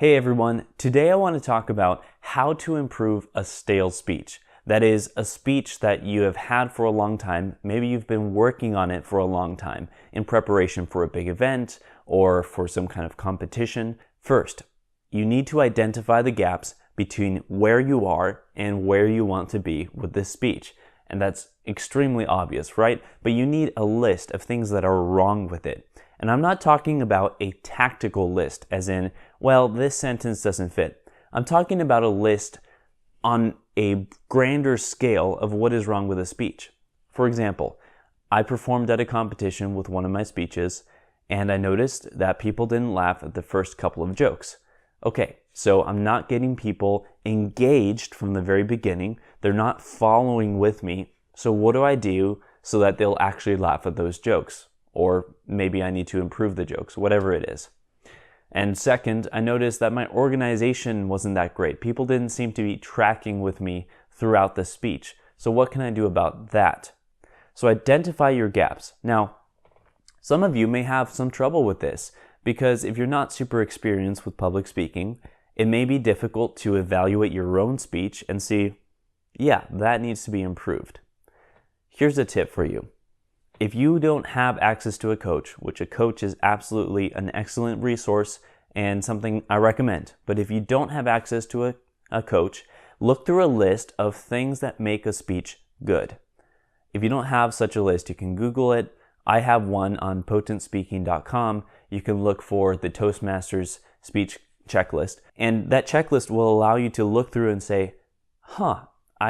Hey everyone, today I want to talk about how to improve a stale speech. That is, a speech that you have had for a long time. Maybe you've been working on it for a long time in preparation for a big event or for some kind of competition. First, you need to identify the gaps between where you are and where you want to be with this speech. And that's extremely obvious, right? But you need a list of things that are wrong with it. And I'm not talking about a tactical list, as in, well, this sentence doesn't fit. I'm talking about a list on a grander scale of what is wrong with a speech. For example, I performed at a competition with one of my speeches, and I noticed that people didn't laugh at the first couple of jokes. Okay, so I'm not getting people engaged from the very beginning. They're not following with me. So what do I do so that they'll actually laugh at those jokes? Or maybe I need to improve the jokes, whatever it is. And second, I noticed that my organization wasn't that great. People didn't seem to be tracking with me throughout the speech. So what can I do about that? So identify your gaps. Now, some of you may have some trouble with this because if you're not super experienced with public speaking, it may be difficult to evaluate your own speech and see, yeah, that needs to be improved. Here's a tip for you. If you don't have access to a coach, which a coach is absolutely an excellent resource and something I recommend, but if you don't have access to a coach, look through a list of things that make a speech good. If you don't have such a list, you can Google it. I have one on potentspeaking.com. You can look for the Toastmasters speech checklist, and that checklist will allow you to look through and say, I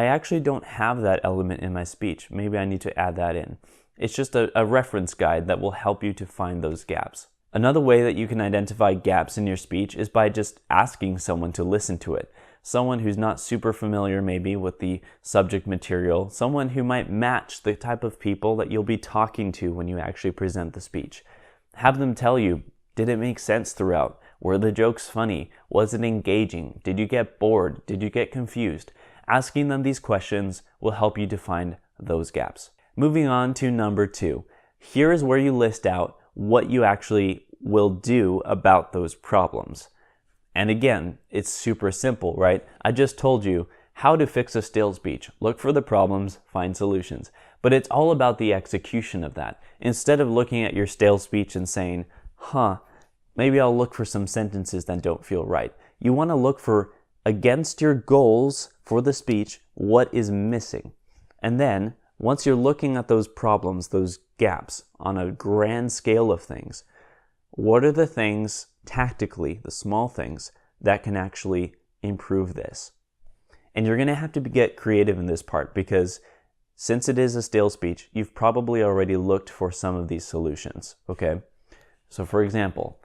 actually don't have that element in my speech. Maybe I need to add that in. It's just a reference guide that will help you to find those gaps. Another way that you can identify gaps in your speech is by just asking someone to listen to it. Someone who's not super familiar maybe with the subject material, someone who might match the type of people that you'll be talking to when you actually present the speech. Have them tell you, did it make sense throughout? Were the jokes funny? Was it engaging? Did you get bored? Did you get confused? Asking them these questions will help you to find those gaps. Moving on to number 2. Here is where you list out what you actually will do about those problems. And again, it's super simple, right? I just told you how to fix a stale speech. Look for the problems, find solutions. But it's all about the execution of that. Instead of looking at your stale speech and saying, maybe I'll look for some sentences that don't feel right. You want to look for, against your goals for the speech, what is missing. And then, once you're looking at those problems, those gaps on a grand scale of things, what are the things tactically, the small things, that can actually improve this? And you're going to have to get creative in this part because since it is a stale speech, you've probably already looked for some of these solutions, okay? So for example,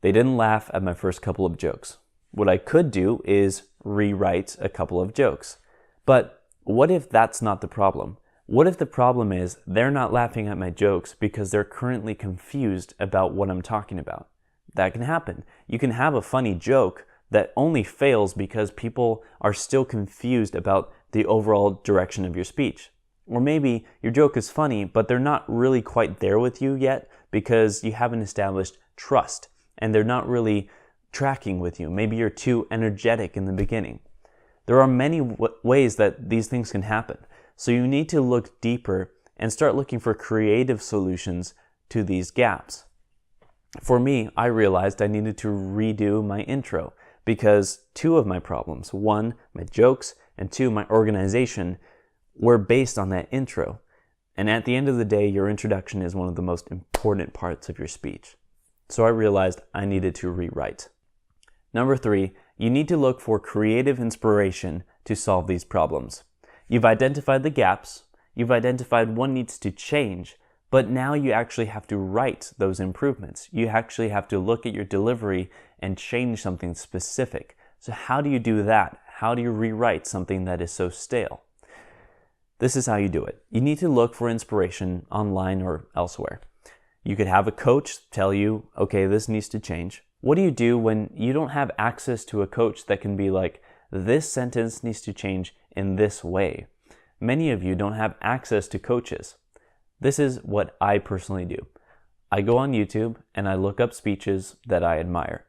they didn't laugh at my first couple of jokes. What I could do is rewrite a couple of jokes. But what if that's not the problem? What if the problem is they're not laughing at my jokes because they're currently confused about what I'm talking about? That can happen. You can have a funny joke that only fails because people are still confused about the overall direction of your speech. Or maybe your joke is funny, but they're not really quite there with you yet because you haven't established trust and they're not really tracking with you. Maybe you're too energetic in the beginning. There are many ways that these things can happen. So you need to look deeper and start looking for creative solutions to these gaps. For me, I realized I needed to redo my intro because 2 of my problems, 1, my jokes, and 2, my organization, were based on that intro. And at the end of the day, your introduction is one of the most important parts of your speech. So I realized I needed to rewrite. Number 3, you need to look for creative inspiration to solve these problems. You've identified the gaps, you've identified what needs to change, but now you actually have to write those improvements. You actually have to look at your delivery and change something specific. So how do you do that? How do you rewrite something that is so stale? This is how you do it. You need to look for inspiration online or elsewhere. You could have a coach tell you, okay, this needs to change. What do you do when you don't have access to a coach that can be like, this sentence needs to change in this way? Many of you don't have access to coaches. This is what I personally do. I go on YouTube and I look up speeches that I admire.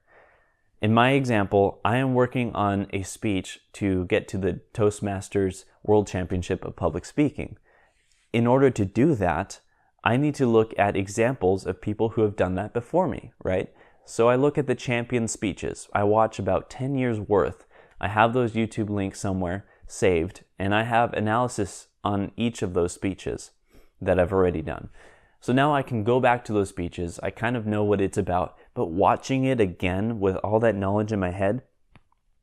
In my example, I am working on a speech to get to the Toastmasters World Championship of Public Speaking. In order to do that, I need to look at examples of people who have done that before me, right? So I look at the champion speeches. I watch about 10 years worth. I have those YouTube links somewhere saved, and I have analysis on each of those speeches that I've already done. So now I can go back to those speeches. I kind of know what it's about, but watching it again with all that knowledge in my head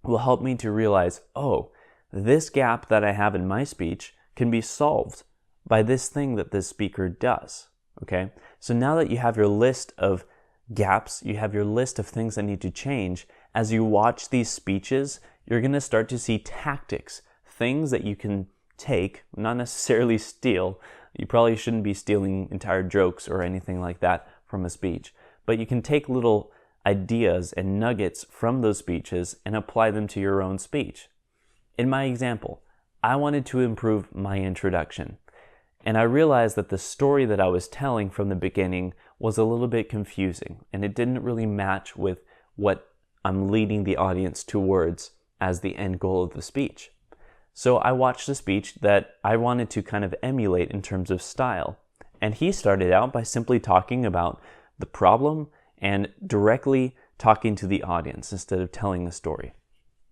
will help me to realize, oh, this gap that I have in my speech can be solved by this thing that this speaker does, okay? So now that you have your list of gaps, you have your list of things that need to change, as you watch these speeches, you're gonna start to see tactics, things that you can take, not necessarily steal. You probably shouldn't be stealing entire jokes or anything like that from a speech, but you can take little ideas and nuggets from those speeches and apply them to your own speech. In my example, I wanted to improve my introduction, and I realized that the story that I was telling from the beginning was a little bit confusing, and it didn't really match with what I'm leading the audience towards as the end goal of the speech. So I watched a speech that I wanted to kind of emulate in terms of style. And he started out by simply talking about the problem and directly talking to the audience instead of telling the story.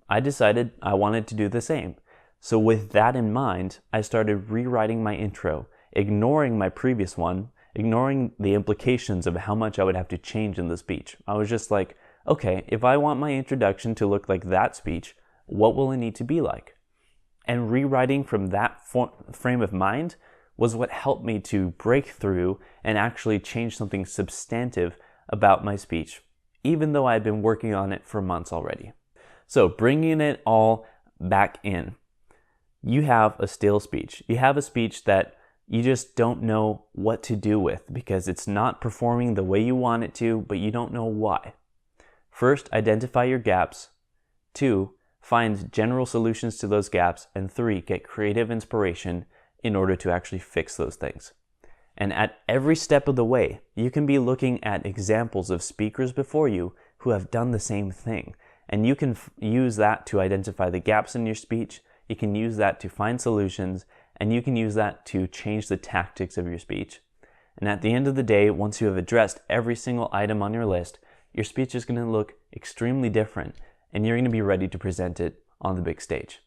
I decided I wanted to do the same. So with that in mind, I started rewriting my intro, ignoring my previous one, ignoring the implications of how much I would have to change in the speech. I was just like, okay, if I want my introduction to look like that speech, what will it need to be like? And rewriting from that frame of mind was what helped me to break through and actually change something substantive about my speech, even though I had been working on it for months already. So bringing it all back in, you have a stale speech. You have a speech that you just don't know what to do with because it's not performing the way you want it to, but you don't know why. First, identify your gaps. 2, find general solutions to those gaps. And 3, get creative inspiration in order to actually fix those things. And at every step of the way, you can be looking at examples of speakers before you who have done the same thing. And you can use that to identify the gaps in your speech. You can use that to find solutions. And you can use that to change the tactics of your speech. And at the end of the day, once you have addressed every single item on your list, your speech is going to look extremely different, and you're going to be ready to present it on the big stage.